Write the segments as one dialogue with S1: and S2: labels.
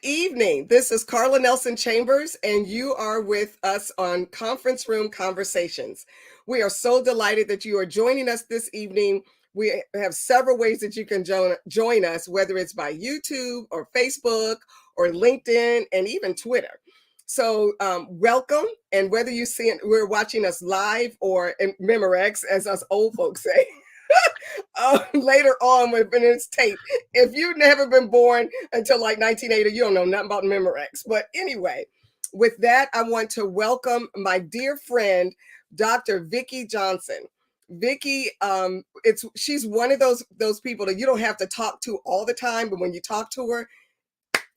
S1: evening. This is Carla Nelson Chambers, and you are with us on Conference Room Conversations. We are so delighted that you are joining us this evening. We have several ways that you can join us, whether it's by YouTube or Facebook or LinkedIn and even Twitter. So welcome, and whether we're watching us live or in Memorex, as us old folks say. Later on when it's tape. If you've never been born until like 1980, you don't know nothing about Memorex. But anyway, with that, I want to welcome my dear friend, Dr. Vikki Johnson. Vikki, she's one of those people that you don't have to talk to all the time, but when you talk to her,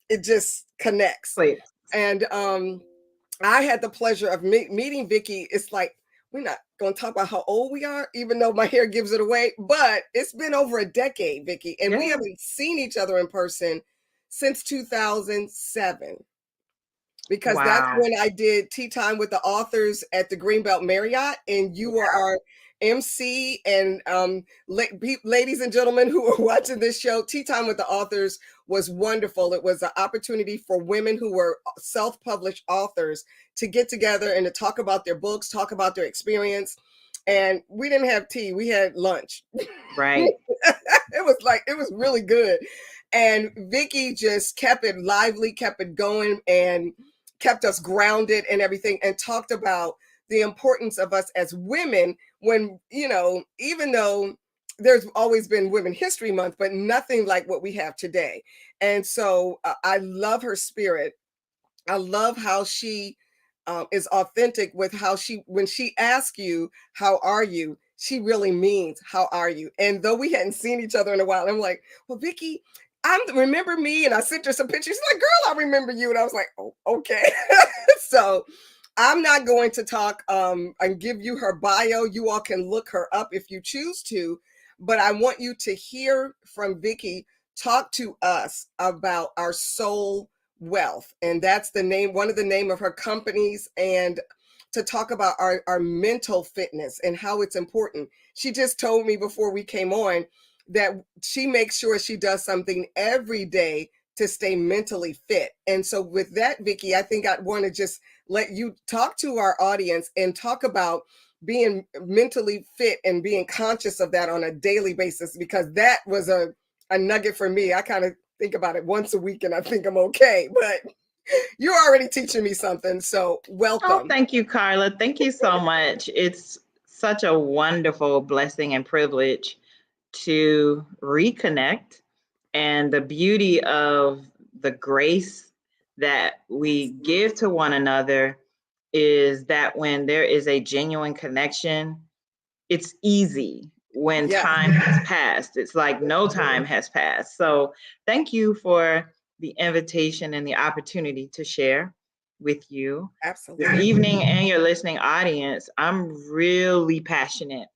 S1: it just connects.
S2: Please.
S1: And I had the pleasure of meeting Vikki. It's like, we're not going to talk about how old we are, even though my hair gives it away, but it's been over a decade, Vikki, and we haven't seen each other in person since 2007. Because that's when I did Tea Time with the Authors at the Greenbelt Marriott, and you were our MC. And ladies and gentlemen who are watching this show, Tea Time with the Authors was wonderful. It was an opportunity for women who were self-published authors to get together and to talk about their books, talk about their experience. And we didn't have tea, we had lunch.
S2: Right.
S1: It was really good. And Vikki just kept it lively, kept it going, and kept us grounded and everything, and talked about the importance of us as women when, even though there's always been Women History Month, but nothing like what we have today. And so I love her spirit. I love how she is authentic with how when she asks you, how are you? She really means, how are you? And though we hadn't seen each other in a while, I'm like, well, Vikki, remember me? And I sent her some pictures. She's like, girl, I remember you. And I was like, oh, okay. So I'm not going to talk and give you her bio. You all can look her up if you choose to. But I want you to hear from Vikki talk to us about our soul wealth. And that's one of the name of her companies. And to talk about our mental fitness and how it's important. She just told me before we came on that she makes sure she does something every day to stay mentally fit. And so with that, Vikki, I think I want to just let you talk to our audience and talk about being mentally fit and being conscious of that on a daily basis, because that was a nugget for me. I kind of think about it once a week and I think I'm okay, but you're already teaching me something. So welcome.
S2: Oh, thank you, Carla. Thank you so much. It's such a wonderful blessing and privilege to reconnect, and the beauty of the grace that we give to one another is that when there is a genuine connection, it's easy when time has passed. It's like no time has passed. So thank you for the invitation and the opportunity to share with you.
S1: Absolutely.
S2: This evening and your listening audience. I'm really passionate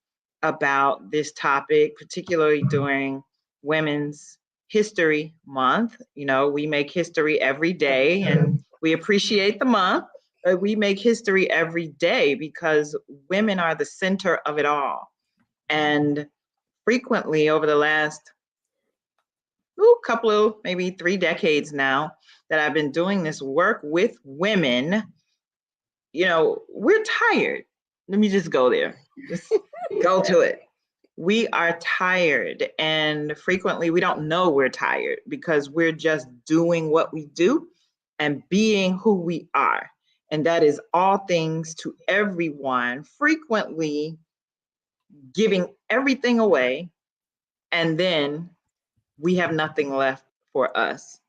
S2: about this topic, particularly during Women's History Month. We make history every day, and we appreciate the month, but we make history every day because women are the center of it all. And frequently over the last couple of maybe 3 decades now that I've been doing this work with women, we're tired. Let me just go there. Just go to it. We are tired, and frequently we don't know we're tired because we're just doing what we do and being who we are. And that is all things to everyone, frequently giving everything away, and then we have nothing left for us.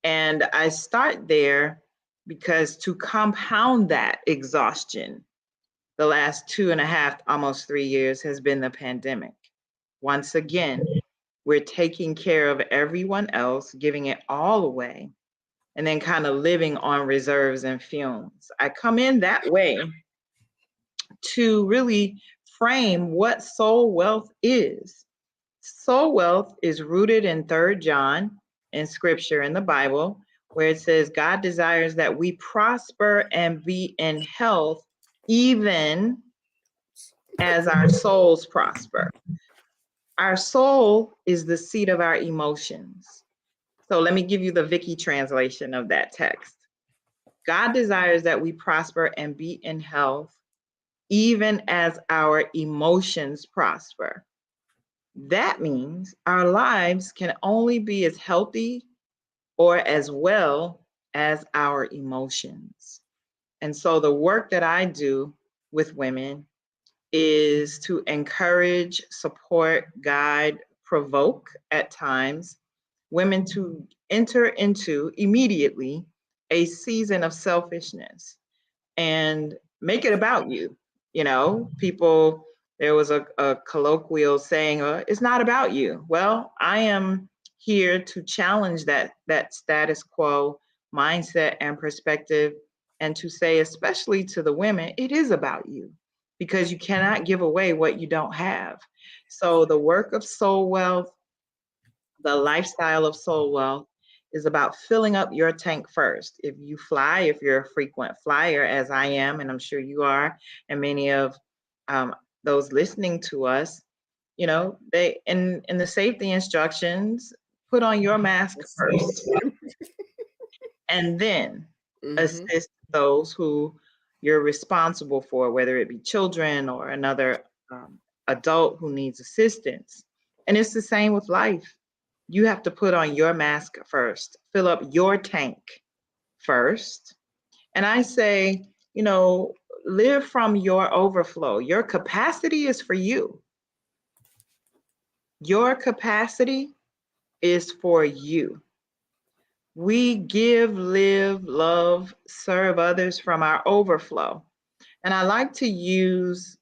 S2: And I start there because to compound that exhaustion, the last 2.5, almost 3 years has been the pandemic. Once again, we're taking care of everyone else, giving it all away, and then kind of living on reserves and fumes. I come in that way to really frame what soul wealth is. Soul wealth is rooted in 3 John in scripture in the Bible, where it says God desires that we prosper and be in health, even as our souls prosper. Our soul is the seat of our emotions. So let me give you the Vikki translation of that text. God desires that we prosper and be in health, even as our emotions prosper. That means our lives can only be as healthy or as well as our emotions. And so the work that I do with women is to encourage, support, guide, provoke at times women to enter into immediately a season of selfishness and make it about you. You know, people, there was a colloquial saying, it's not about you. Well, I am here to challenge that status quo mindset and perspective, and to say, especially to the women, it is about you, because you cannot give away what you don't have. So the work of soul wealth, the lifestyle of soul wealth, is about filling up your tank first. If you fly, if you're a frequent flyer, as I am, and I'm sure you are, and many of those listening to us, you know, they in the safety instructions, put on your mask first, and then assist those who you're responsible for, whether it be children or another adult who needs assistance. And it's the same with life. You have to put on your mask first, fill up your tank first. And I say, you know, live from your overflow. Your capacity is for you. Your capacity is for you. We give, live, love, serve others from our overflow. And I like to use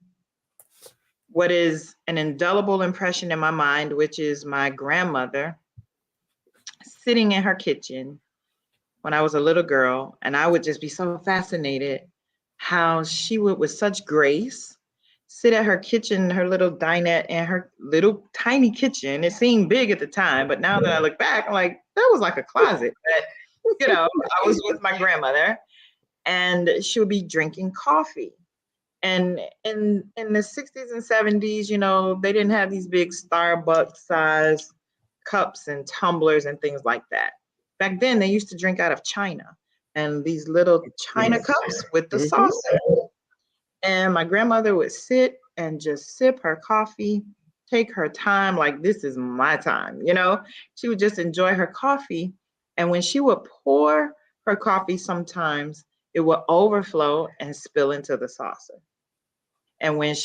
S2: what is an indelible impression in my mind, which is my grandmother sitting in her kitchen when I was a little girl. And I would just be so fascinated how she would, with such grace, sit at her kitchen, her little dinette in her little tiny kitchen. It seemed big at the time, but now that I look back, I'm like, that was like a closet. But, you know, I was with my grandmother, and she would be drinking coffee. And in the 60s and 70s, you know, they didn't have these big Starbucks size cups and tumblers and things like that. Back then, they used to drink out of china, and these little china cups with the saucer. And my grandmother would sit and just sip her coffee, take her time, like this is my time, you know? She would just enjoy her coffee. And when she would pour her coffee, sometimes it would overflow and spill into the saucer. And when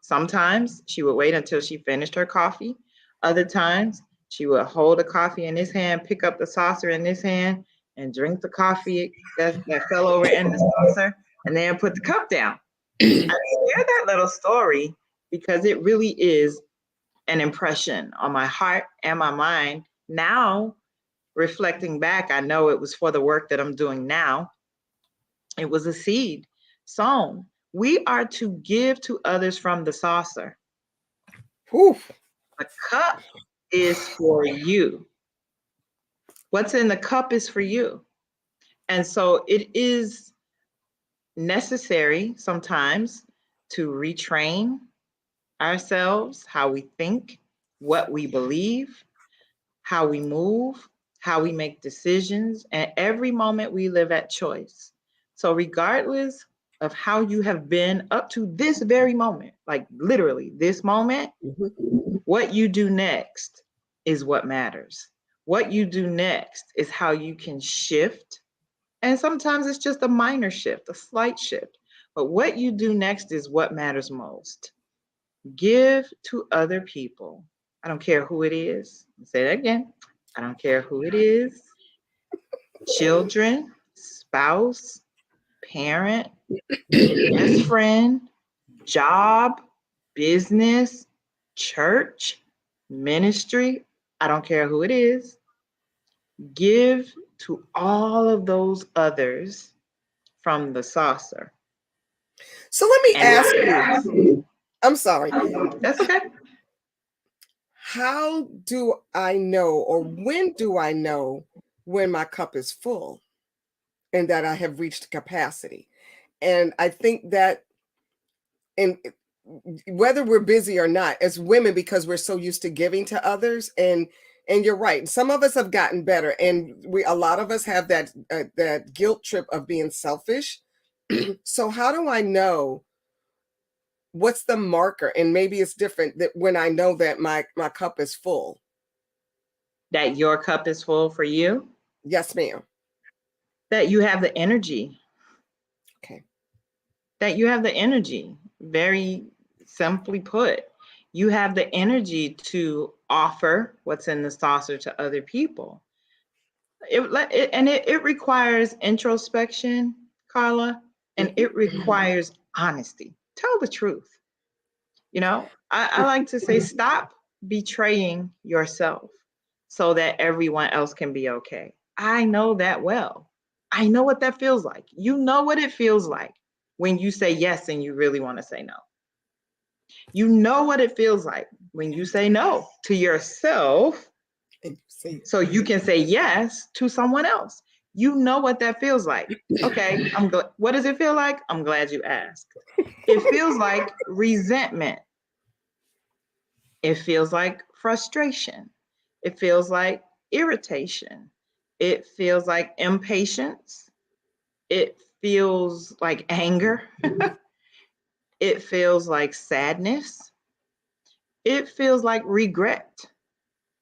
S2: sometimes she would wait until she finished her coffee. Other times she would hold the coffee in this hand, pick up the saucer in this hand, and drink the coffee that fell over in the saucer, and then put the cup down. I share that little story because it really is an impression on my heart and my mind. Now, reflecting back, I know it was for the work that I'm doing now. It was a seed sown. We are to give to others from the saucer.
S1: Oof.
S2: The cup is for you. What's in the cup is for you. And so it is necessary sometimes to retrain ourselves, how we think, what we believe, how we move, how we make decisions, and every moment we live at choice. So regardless of how you have been up to this very moment, like literally this moment, what you do next is what matters. What you do next is how you can shift. And sometimes it's just a minor shift, a slight shift. But what you do next is what matters most. Give to other people. I don't care who it is. I'll say that again. I don't care who it is. Children, spouse, parent, best friend, job, business, church, ministry. I don't care who it is. Give to all of those others from the saucer.
S1: So let me ask you. I'm sorry.
S2: That's okay.
S1: How do I know, or when do I know when my cup is full and that I have reached capacity? And I think that, and whether we're busy or not, as women, because we're so used to giving to others, and And you're right. Some of us have gotten better, and a lot of us have that guilt trip of being selfish. So how do I know what's the marker? And maybe it's different that when I know that my cup is full.
S2: That your cup is full for you?
S1: Yes, ma'am.
S2: That you have the energy.
S1: Okay.
S2: That you have the energy. Very simply put, you have the energy to offer what's in the saucer to other people. It requires introspection, Carla, and it requires honesty. Tell the truth. You know, I like to say, stop betraying yourself so that everyone else can be okay. I know that well. I know what that feels like. You know what it feels like when you say yes and you really want to say no. You know what it feels like when you say no to yourself so you can say yes to someone else. You know what that feels like. Okay, what does it feel like? I'm glad you asked. It feels like resentment. It feels like frustration. It feels like irritation. It feels like impatience. It feels like anger. It feels like sadness. It feels like regret.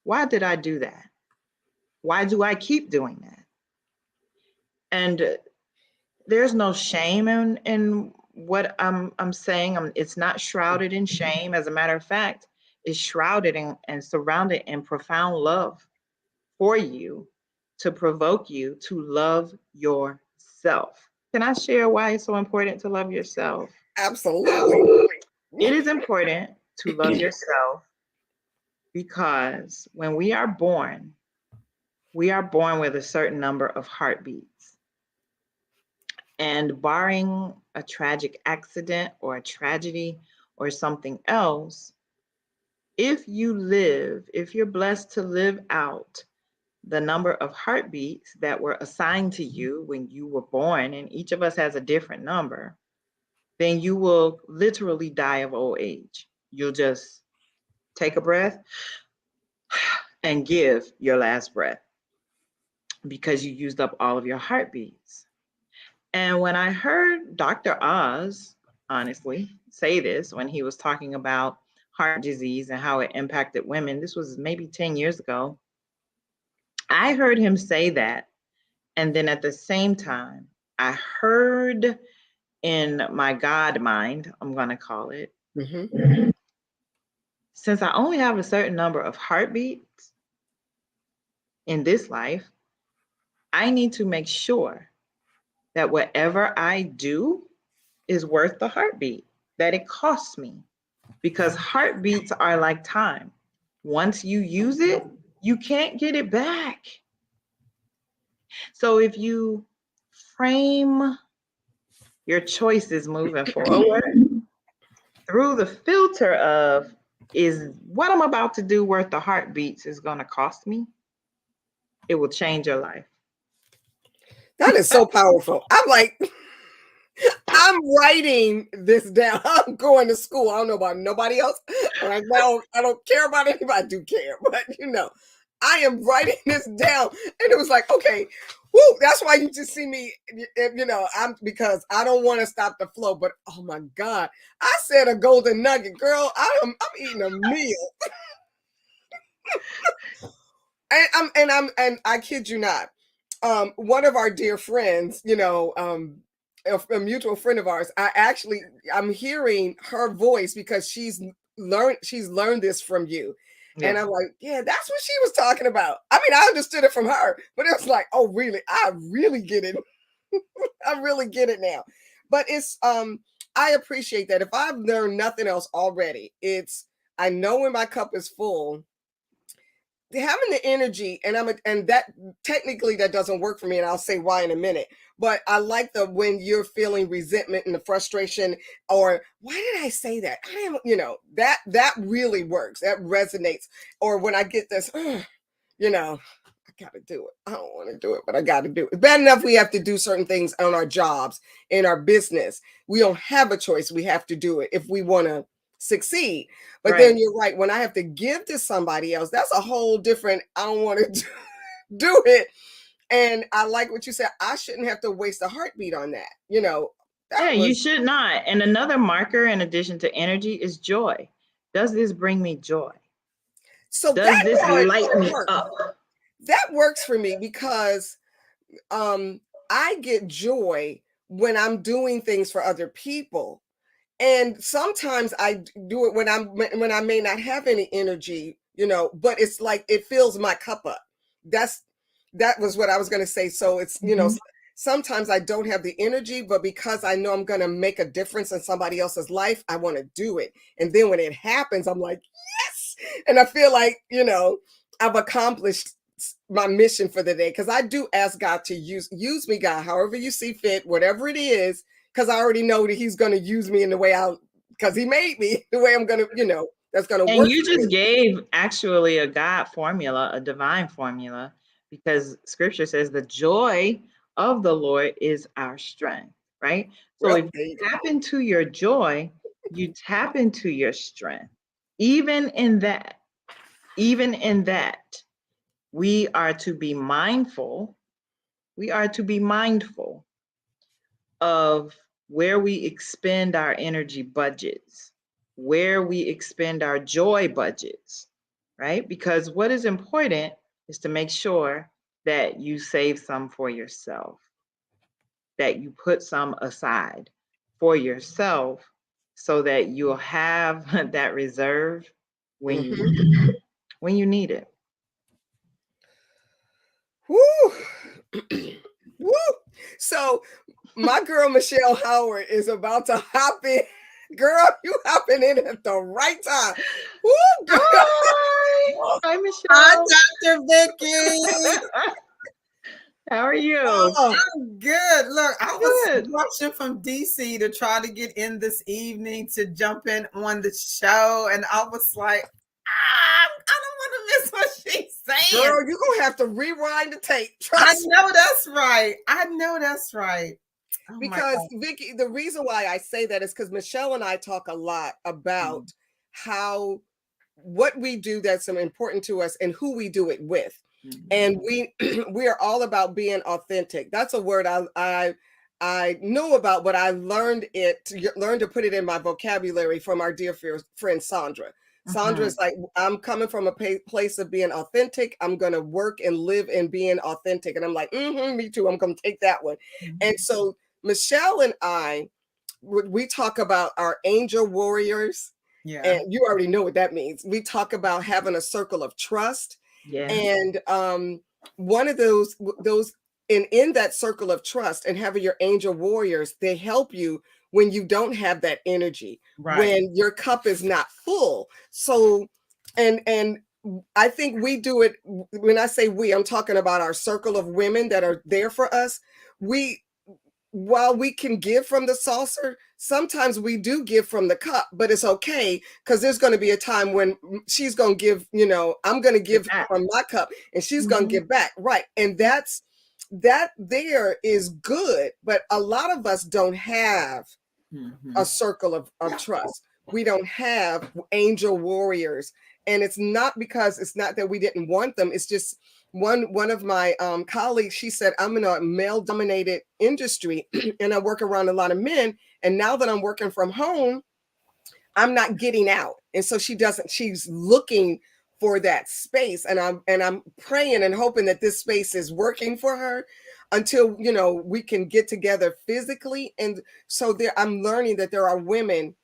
S2: Why did I do that? Why do I keep doing that? And there's no shame in what I'm saying. It's not shrouded in shame. As a matter of fact, it's shrouded and surrounded in profound love for you, to provoke you to love yourself. Can I share why it's so important to love yourself?
S1: Absolutely.
S2: It is important to love yourself because when we are born with a certain number of heartbeats. And barring a tragic accident or a tragedy or something else, if you're blessed to live out the number of heartbeats that were assigned to you when you were born, and each of us has a different number, then you will literally die of old age. You'll just take a breath and give your last breath because you used up all of your heartbeats. And when I heard Dr. Oz, honestly, say this when he was talking about heart disease and how it impacted women, this was maybe 10 years ago. I heard him say that. And then at the same time, I heard in my God mind, I'm going to call it, since I only have a certain number of heartbeats in this life, I need to make sure that whatever I do is worth the heartbeat, that it costs me. Because heartbeats are like time. Once you use it, you can't get it back. So if you frame your choices moving forward through the filter of, is what I'm about to do worth the heartbeats is going to cost me, it will change your life.
S1: That is so powerful. I'm like, I'm writing this down. I'm going to school. I don't know about nobody else. Right now, I don't care about anybody. I do care, but I am writing this down. And it was like, okay, whoo, that's why you just see me, because I don't want to stop the flow. But oh my God, I said a golden nugget, girl. I'm eating a meal. And I kid you not. One of our dear friends, a mutual friend of ours, I'm hearing her voice because she's learned this from you. Yeah. And I'm like, yeah, that's what she was talking about. I mean, I understood it from her, but it was like, oh, really? I really get it. I really get it now. But it's I appreciate that. If I've learned nothing else already, I know when my cup is full. Having the energy, and that technically that doesn't work for me, and I'll say why in a minute. But I like when you're feeling resentment and the frustration, or why did I say that? I am, that really works. That resonates. Or when I get this, I gotta do it. I don't want to do it, but I gotta do it. Bad enough we have to do certain things on our jobs, in our business. We don't have a choice. We have to do it if we want to succeed. But
S2: Right.
S1: then you're right, when I have to give to somebody else, that's a whole different, I don't want to do it. And I like what you said. I shouldn't have to waste a heartbeat on that. That
S2: Yeah, you
S1: was
S2: should not. And another marker in addition to energy is joy. Does this bring me joy?
S1: so
S2: Does
S1: that
S2: this
S1: part
S2: light me
S1: works.
S2: up?
S1: That works for me because I get joy when I'm doing things for other people. And sometimes I do it when I may not have any energy, but it's like it fills my cup up. That was what I was going to say. So it's,
S2: Mhm.
S1: sometimes I don't have the energy, but because I know I'm going to make a difference in somebody else's life, I want to do it. And then when it happens, I'm like, yes. And I feel like, I've accomplished my mission for the day, because I do ask God to use me, God, however you see fit, whatever it is, because I already know that he's going to use me in the way because he made me the way I'm going to, that's going to
S2: And
S1: work
S2: you
S1: for
S2: just
S1: me.
S2: gave actually a God formula, a divine formula, because scripture says the joy of the Lord is our strength, right? So
S1: Well,
S2: if
S1: there you
S2: you
S1: go.
S2: tap into your joy, you tap into your strength. Even in that, even in that, we are to be mindful. We are to be mindful of where we expend our energy budgets, where we expend our joy budgets, right? Because what is important is to make sure that you save some for yourself, that you put some aside for yourself so that you'll have that reserve when you
S1: Mhm.
S2: when you need it.
S1: Woo. Woo. So my girl Michelle Howard is about to hop in. Girl, you hopping in at the right time. Woo, girl.
S2: Hi, hi,
S3: Hi,
S2: Michelle.
S3: Dr. Vikki.
S2: How are you?
S1: Oh,
S3: I'm good. Look, I was
S2: Good.
S3: rushing from DC to try to get in this evening to jump in on the show. And I was like, I don't want to miss what she's saying.
S1: girl, you're going to have to rewind the tape.
S3: I
S1: Trust me.
S3: know that's right. I know that's right. Oh my
S1: Because
S3: God.
S1: Vikki, the reason why I say that is because Michelle and I talk a lot about how what we do that's important to us and who we do it with. And we we are all about being authentic. That's a word I know about, but I learned to put it in my vocabulary from our dear friend Sandra. Sandra is like, I'm coming from a place of being authentic. I'm going to work and live in being authentic. And I'm like, me too. I'm going to take that one. And so Michelle and I, we talk about our angel warriors,
S3: Yeah.
S1: and you already know what that means. We talk about having a circle of trust,
S2: Yeah.
S1: and one of those in that circle of trust and having your angel warriors, they help you when you don't have that energy,
S3: Right.
S1: when your cup is not full. So, and I think we do it. When I say we, I'm talking about our circle of women that are there for us. We While we can give from the saucer, sometimes we do give from the cup, but it's okay, because there's going to be a time when she's going to give, I'm going to give from my cup and she's going to give back. Right. And that there is good. But a lot of us don't have a circle of trust. We don't have angel warriors. And it's not that we didn't want them. It's just one of my colleagues, she said, I'm in a male dominated industry and I work around a lot of men. And now that I'm working from home, I'm not getting out. And so she's looking for that space. And I'm praying and hoping that this space is working for her until, we can get together physically. And so I'm learning that there are women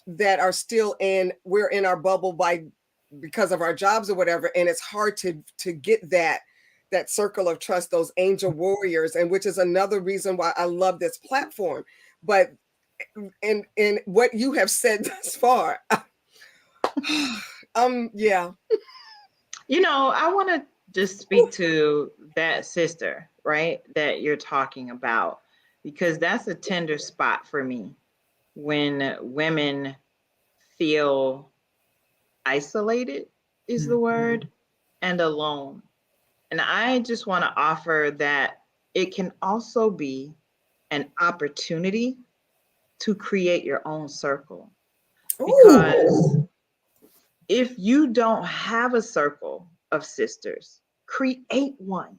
S1: that are still we're in our bubble because of our jobs or whatever. And it's hard to get that circle of trust, those angel warriors, and which is another reason why I love this platform. But in what you have said thus far, yeah.
S2: I want to just speak to that sister, right, that you're talking about, because that's a tender spot for me when women feel isolated, is the word, and alone. And I just want to offer that it can also be an opportunity to create your own circle. because if you don't have a circle of sisters, create one.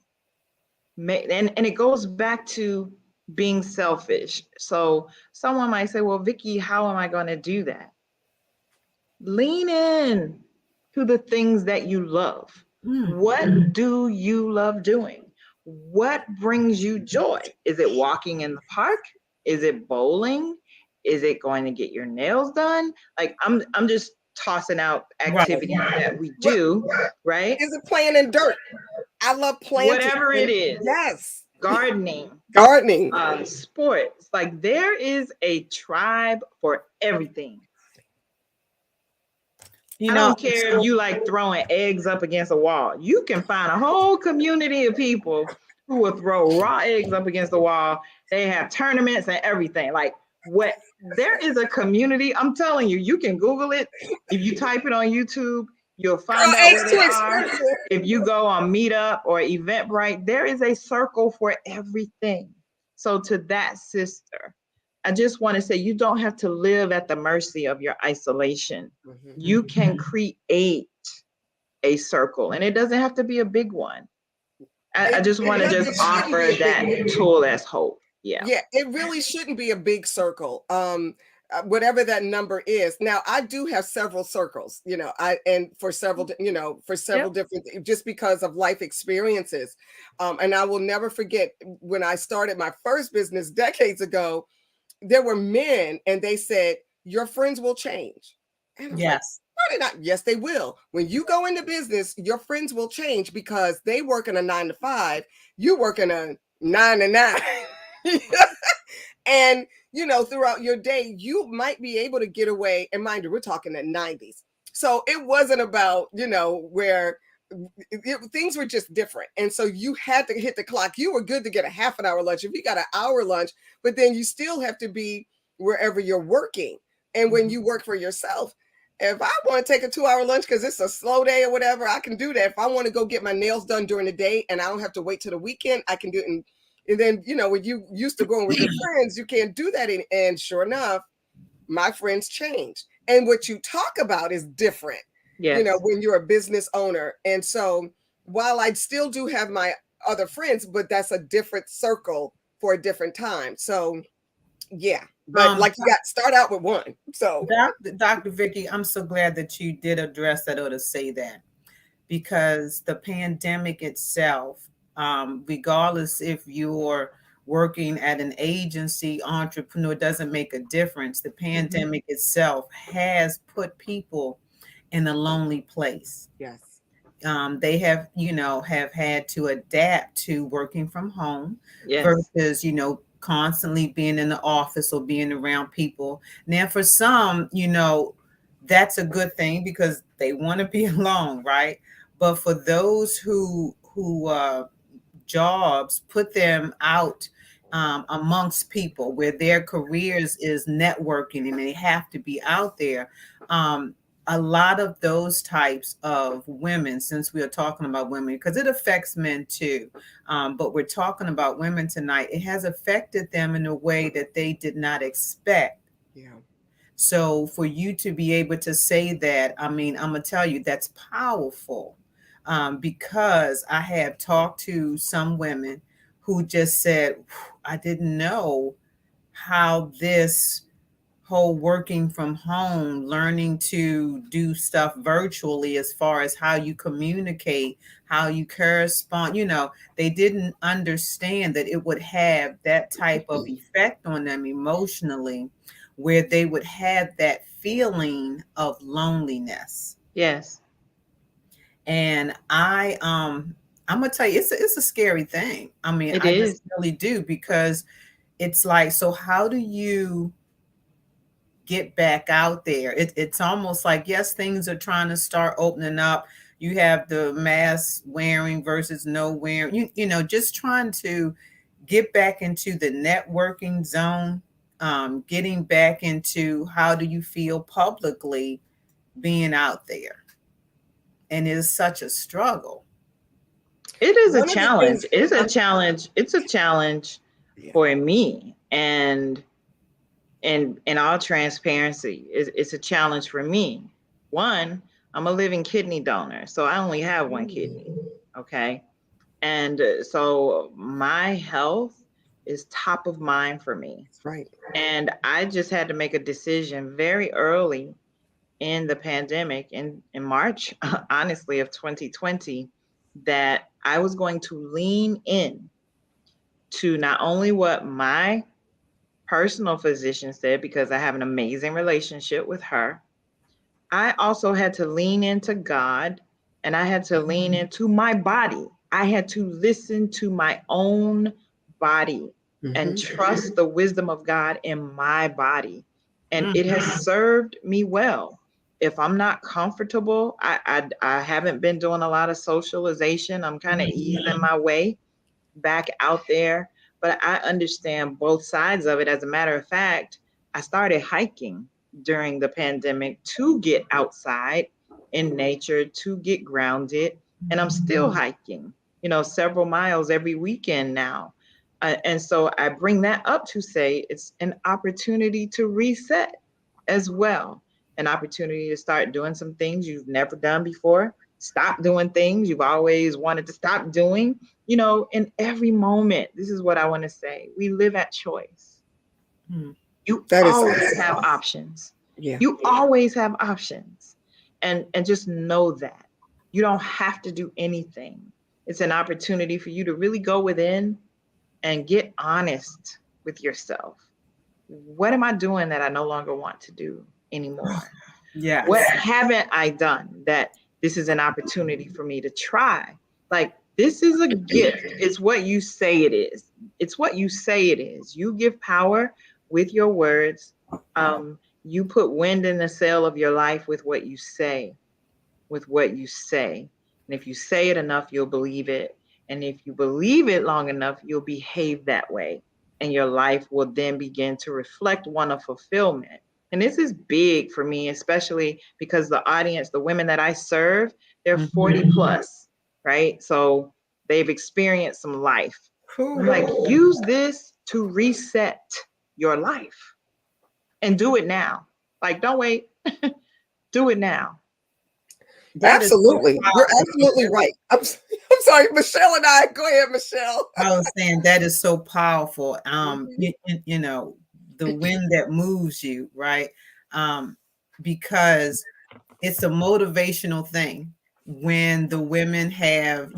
S2: And it goes back to being selfish. So someone might say, well, Vikki, how am I going to do that? Lean in to the things that you love. What do you love doing? What brings you joy? Is it walking in the park? Is it bowling? Is it going to get your nails done? Like I'm just tossing out activities that we do, right?
S1: Is it playing in dirt? I love planting.
S2: Whatever it is.
S1: Yes.
S2: Gardening. Sports. Like there is a tribe for everything. I don't care if you like throwing eggs up against a wall. You can find a whole community of people who will throw raw eggs up against the wall. They have tournaments and everything. Like what? There is a community. I'm telling you, you can Google it. If you type it on YouTube, you'll find out where they are. If you go on Meetup or Eventbrite, there is a circle for everything. So to that sister, I just want to say you don't have to live at the mercy of your isolation. You can create a circle, and it doesn't have to be a big one. I just want to just offer that tool as hope. Yeah,
S1: it really shouldn't be a big circle. Whatever that number is. Now, I do have several circles, for several different, just because of life experiences. And I will never forget when I started my first business decades ago, there were men and they said, your friends will change. And
S3: yes.
S1: Like, no, yes, they will. When you go into business, your friends will change because they work in a 9 to 5, you work in a 9 to 9. And, throughout your day, you might be able to get away. And mind you, we're talking the 90s. So it wasn't about, where things were just different. And so you had to hit the clock. You were good to get a half an hour lunch. If you got an hour lunch, but then you still have to be wherever you're working. And when you work for yourself, if I want to take a 2-hour lunch because it's a slow day or whatever, I can do that. If I want to go get my nails done during the day and I don't have to wait till the weekend, I can do it. And then, when you used to going with your friends, you can't do that. And sure enough, my friends changed. And what you talk about is different.
S2: Yes.
S1: When you're a business owner. And so while I still do have my other friends, but that's a different circle for a different time. So yeah, but you got to start out with one. So
S3: Dr. Vikki, I'm so glad that you did address that or to say that, because the pandemic itself, regardless if you're working at an agency, entrepreneur, doesn't make a difference. The pandemic itself has put people in a lonely place.
S1: Yes.
S3: They have had to adapt to working from home versus, constantly being in the office or being around people. Now, for some, that's a good thing because they want to be alone, right? But for those who jobs put them out amongst people where their careers is networking and they have to be out there. A lot of those types of women, since we are talking about women, because it affects men too, but we're talking about women tonight, it has affected them in a way that they did not expect.
S1: Yeah.
S3: So for you to be able to say that, I mean, I'm going to tell you that's powerful, because I have talked to some women who just said, I didn't know how this whole working from home, learning to do stuff virtually as far as how you communicate, how you correspond, they didn't understand that it would have that type of effect on them emotionally, where they would have that feeling of loneliness.
S2: Yes.
S3: And I'm gonna tell you, it's a scary thing. I mean, I just really do, because it's like, so how do you get back out there? It's almost like, yes, things are trying to start opening up. You have the mask wearing versus no wearing, just trying to get back into the networking zone, getting back into how do you feel publicly being out there. And it's such a struggle.
S2: It is a challenge. It's a challenge. It's a challenge for me. And and in all transparency, it's a challenge for me. One, I'm a living kidney donor, so I only have one kidney. Okay. And so my health is top of mind for me.
S1: Right.
S2: And I just had to make a decision very early in the pandemic in March, honestly, of 2020, that I was going to lean in to not only what my personal physician said, because I have an amazing relationship with her. I also had to lean into God, and I had to lean into my body. I had to listen to my own body and trust the wisdom of God in my body. And it has served me well. If I'm not comfortable, I haven't been doing a lot of socialization. I'm kind of easing my way back out there, but I understand both sides of it. As a matter of fact, I started hiking during the pandemic to get outside in nature, to get grounded, and I'm still hiking, several miles every weekend now. And so I bring that up to say it's an opportunity to reset as well, an opportunity to start doing some things you've never done before, stop doing things you've always wanted to stop doing. In every moment, this is what I want to say. We live at choice. You
S1: That is
S2: always
S1: awesome.
S2: have options.
S1: Yeah.
S2: You always have options. And just know that. You don't have to do anything. It's an opportunity for you to really go within and get honest with yourself. What am I doing that I no longer want to do anymore?
S3: Yes.
S2: What haven't I done that this is an opportunity for me to try? Like, this is a gift. It's what you say it is. It's what you say it is. You give power with your words. You put wind in the sail of your life with what you say, with what you say. And if you say it enough, you'll believe it. And if you believe it long enough, you'll behave that way. And your life will then begin to reflect one of fulfillment. And this is big for me, especially because the audience, the women that I serve, they're 40 plus, right? So they've experienced some life. I'm like, use this to reset your life and do it now. Like, don't wait. Do it now.
S1: Absolutely. You're absolutely right. I'm sorry, Michelle and I. Go ahead, Michelle.
S3: I was saying that is so powerful. The wind that moves you, right? Because it's a motivational thing when the women have,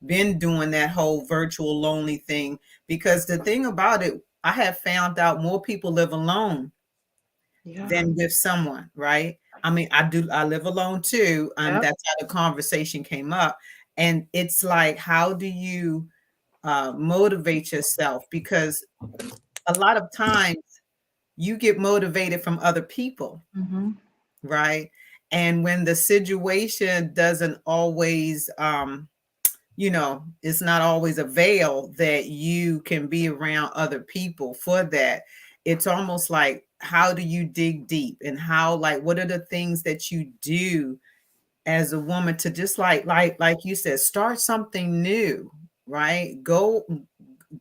S3: been doing that whole virtual lonely thing. Because the thing about it, I have found out more people live alone than with someone, right? I mean, I live alone too. That's how the conversation came up. And it's like, how do you motivate yourself? Because a lot of times you get motivated from other people, right? And when the situation doesn't always, it's not always avail that you can be around other people for that. It's almost like, how do you dig deep, and what are the things that you do as a woman to just like you said, start something new, right? Go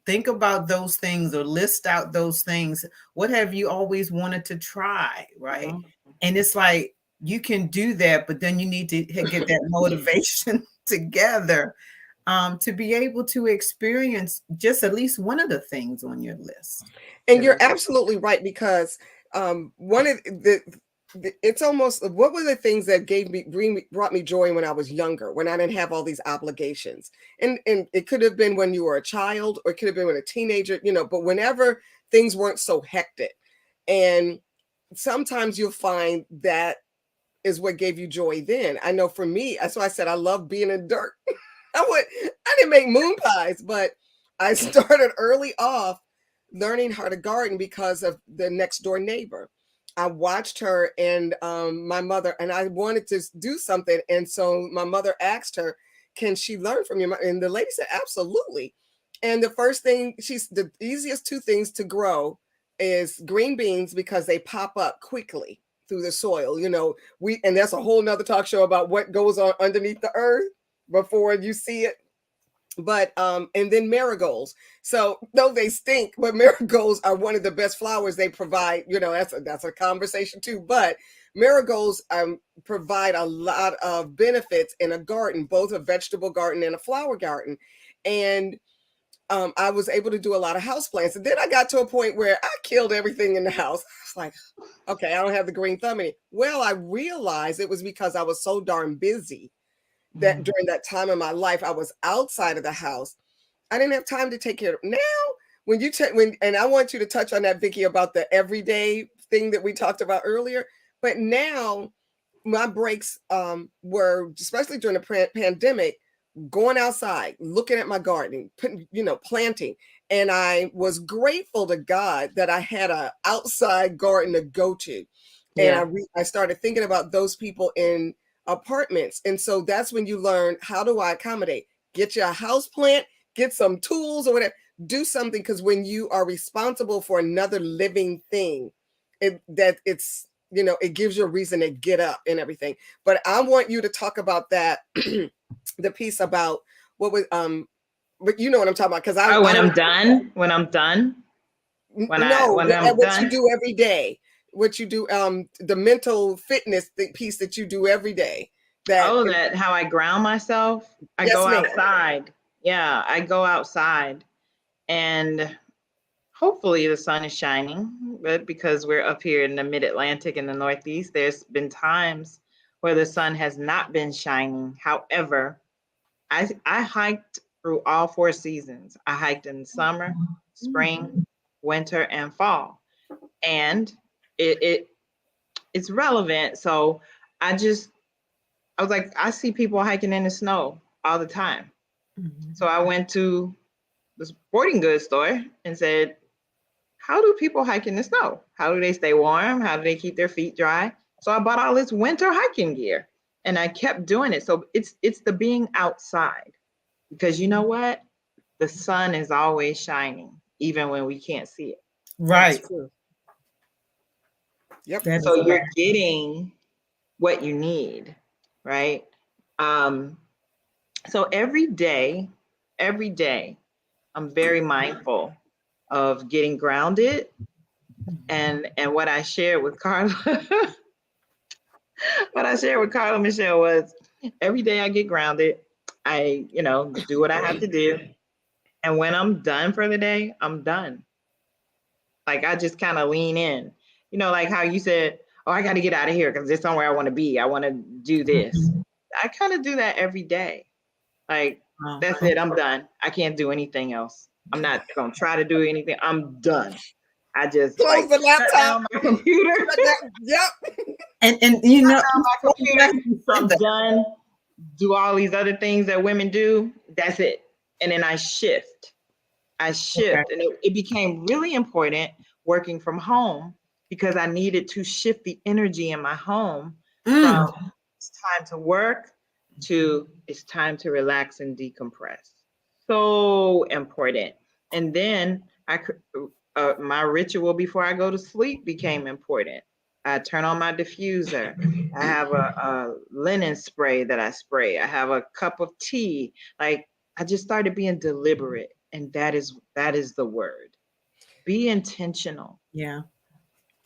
S3: think about those things or list out those things. What have you always wanted to try, right? And it's like, you can do that, but then you need to get that motivation together to be able to experience just at least one of the things on your list.
S1: And you're absolutely right, because one of it's almost, what were the things that brought me joy when I was younger, when I didn't have all these obligations? And it could have been when you were a child, or it could have been when a teenager, but whenever things weren't so hectic. And sometimes you'll find that is what gave you joy then. I know for me, that's why I said I love being in dirt. I didn't make moon pies, but I started early off learning how to garden because of the next door neighbor. I watched her and my mother, and I wanted to do something. And so my mother asked her, can she learn from you? And the lady said, absolutely. And the first thing, the easiest two things to grow is green beans, because they pop up quickly through the soil. And that's a whole nother talk show about what goes on underneath the earth before you see it. But and then marigolds. So though they stink, but marigolds are one of the best flowers. They provide, that's a conversation too. But marigolds provide a lot of benefits in a garden, both a vegetable garden and a flower garden. And I was able to do a lot of house plants. And then I got to a point where I killed everything in the house. I was like, okay, I don't have the green thumb anymore. Well, I realized it was because I was so darn busy that during that time in my life, I was outside of the house. I didn't have time to take care of it. Now, when you and I want you to touch on that, Vikki, about the everyday thing that we talked about earlier. But now my breaks were, especially during the pandemic, going outside, looking at my gardening, planting. And I was grateful to God that I had an outside garden to go to.
S2: Yeah.
S1: And I started thinking about those people in apartments. And so that's when you learn, how do I accommodate? Get you a house plant, get some tools or whatever, do something. Because when you are responsible for another living thing, it gives you a reason to get up and everything. But I want you to talk about that, the piece about what was, but you know what I'm talking about. Because
S2: when I'm done, when I'm done,
S1: what you do every day, what you do, the mental fitness piece that you do every day.
S2: That how I ground myself. I go outside. Yeah, I go outside, and hopefully the sun is shining. But because we're up here in the Mid-Atlantic in the Northeast, there's been times where the sun has not been shining. However, I hiked through all 4 seasons. I hiked in summer, spring, winter, and fall, and it's relevant. So I was like, I see people hiking in the snow all the time. Mm-hmm. So I went to the sporting goods store and said, how do people hike in the snow? How do they stay warm? How do they keep their feet dry? So I bought all this winter hiking gear and I kept doing it. So it's the being outside, because you know what? The sun is always shining, even when we can't see it.
S3: Right.
S1: Yep.
S2: So you're getting what you need, right? So every day, I'm very mindful of getting grounded. And what I shared with Carla, Michelle, was every day I get grounded. I, do what I have to do. And when I'm done for the day, I'm done. Like I just kind of lean in, like how you said, oh, I got to get out of here because there's somewhere I want to be. I want to do this. I kind of do that every day. Like, that's it. I'm done. I can't do anything else. I'm not going to try to do anything. I'm done. I just
S1: close the laptop,
S2: shut down my computer.
S1: Yep.
S3: And
S2: my computer. I'm done. Do all these other things that women do. That's it. And then I shift. And it became really important working from home, because I needed to shift the energy in my home from it's time to work to it's time to relax and decompress. So important. And then my ritual before I go to sleep became important. I turn on my diffuser. I have a linen spray that I spray. I have a cup of tea. Like, I just started being deliberate. And that is the word. Be intentional.
S3: Yeah.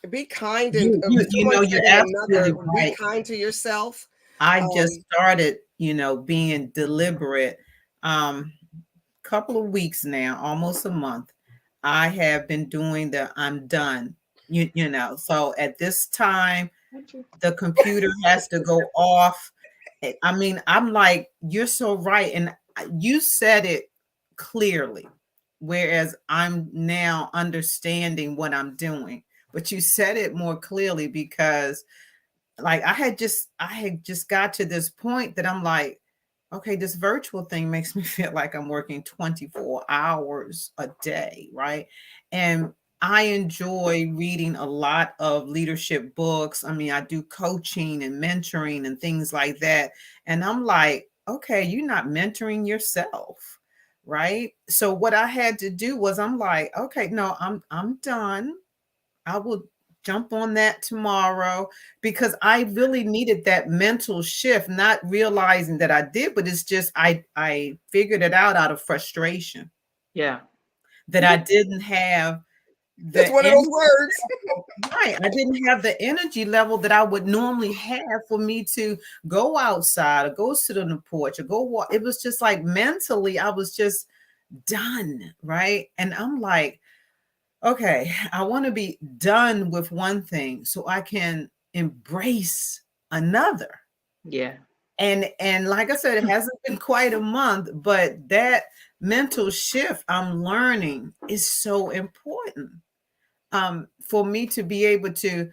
S1: Be kind.
S3: And you're absolutely right.
S1: Be kind to yourself.
S3: I just started, being deliberate. Couple of weeks now, almost a month. I have been doing I'm done. So at this time, the computer has to go off. I mean, I'm like, you're so right. And you said it clearly, whereas I'm now understanding what I'm doing. But you said it more clearly, because like I had just got to this point that I'm like, okay, this virtual thing makes me feel like I'm working 24 hours a day, right? And I enjoy reading a lot of leadership books. I mean, I do coaching and mentoring and things like that. And I'm like, okay, you're not mentoring yourself, right? So what I had to do was, I'm like, okay, no, I'm done. I will jump on that tomorrow, because I really needed that mental shift, not realizing that I did, but it's just I figured it out of frustration
S2: Yeah.
S3: that I didn't have
S1: It's
S3: the
S1: one of those words.
S3: right. I didn't have the energy level that I would normally have for me to go outside or go sit on the porch or go walk. It was just like mentally, I was just done. Right. And I'm like, okay, I want to be done with one thing so I can embrace another.
S2: Yeah.
S3: And like I said, it hasn't been quite a month, but that mental shift I'm learning is so important, for me to be able to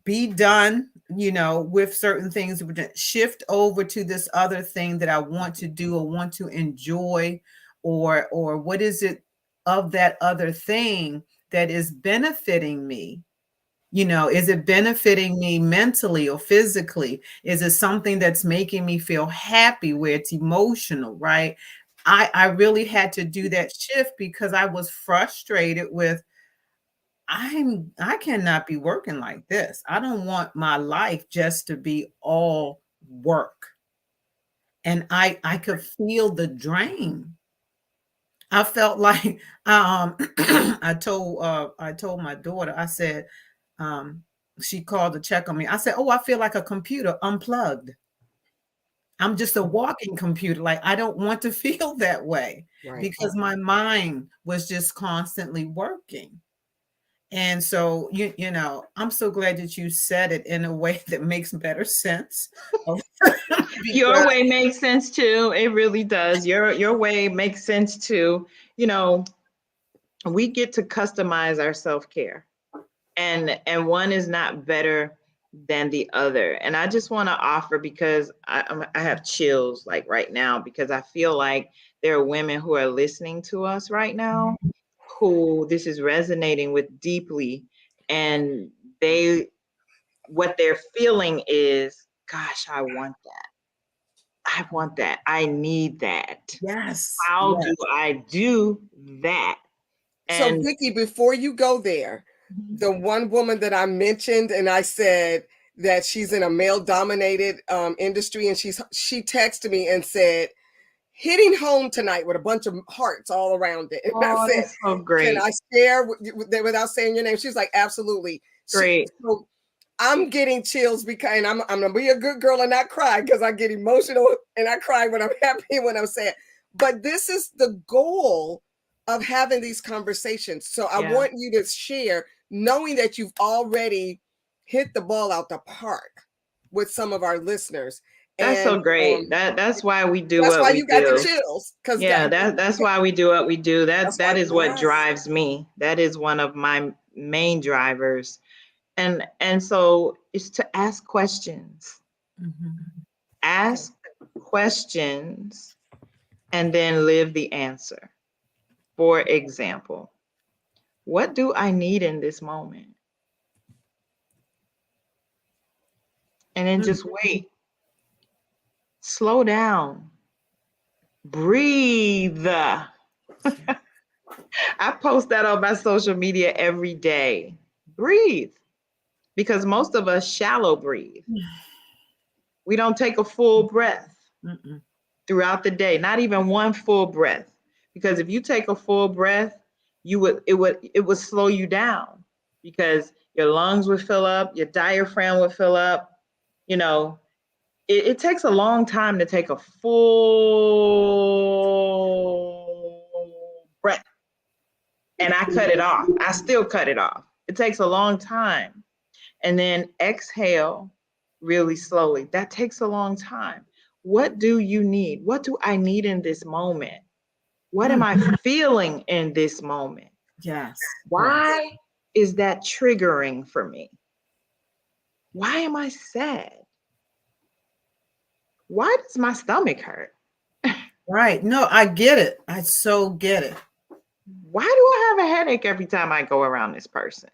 S3: be done, with certain things, shift over to this other thing that I want to do or want to enjoy, or what is it of that other thing that is benefiting me? Is it benefiting me mentally or physically? Is it something that's making me feel happy where it's emotional, right? I really had to do that shift because I was frustrated with I cannot be working like this. I don't want my life just to be all work. And I could feel the drain. I felt like I told my daughter, I said, she called to check on me. I said, "Oh, I feel like a computer unplugged. I'm just a walking computer. Like I don't want to feel that way
S1: Right.
S3: because my mind was just constantly working." And so, I'm so glad that you said it in a way that makes better sense.
S2: Your
S3: Because
S2: way makes sense too. It really does. Your way makes sense too. We get to customize our self-care, and one is not better than the other. And I just want to offer, because I have chills like right now, because I feel like there are women who are listening to us right now who this is resonating with deeply, and what they're feeling is, gosh, I want that. I need that.
S3: yes,
S2: How do I do that?
S1: So,
S2: And
S1: Vikki, before you go there, the one woman that I mentioned, and I said that she's in a male-dominated industry, and she texted me and said, "Hitting home tonight," with a bunch of hearts all around it. And I
S2: oh,
S1: said,
S2: that's so
S1: "Can
S2: great.
S1: I share without saying your name?" She's like, "Absolutely."
S2: Great.
S1: So I'm getting chills because, and I'm gonna be a good girl and not cry, because I get emotional and I cry when I'm happy, when I'm sad. But this is the goal of having these conversations. So I
S2: Yeah.
S1: want you to share, knowing that you've already hit the ball out the park with some of our listeners.
S2: That's so
S1: And
S2: great. That's why we do
S1: that's
S2: what
S1: why
S2: we
S1: you got the
S2: do.
S1: chills. Because
S2: Yeah, that's why we do what we do.
S1: that's why,
S2: That is what
S1: yes.
S2: drives me. That is one of my main drivers. And so it's to ask questions. Ask questions and then live the answer. For example, what do I need in this moment? And then just wait. Slow down. Breathe. I post that on my social media every day. Breathe. Because most of us shallow breathe. We don't take a full breath throughout the day, not even one full breath. Because if you take a full breath, it would slow you down, because your lungs would fill up, your diaphragm would fill up. It takes a long time to take a full breath. And I cut it off. I still cut it off. It takes a long time. And then exhale really slowly. That takes a long time. What do you need? What do I need in this moment? What am I feeling in this moment?
S3: Yes.
S2: Why is that triggering for me? Why am I sad? Why does my stomach hurt?
S3: Right. No, I get it. I so get it.
S2: Why do I have a headache every time I go around this person?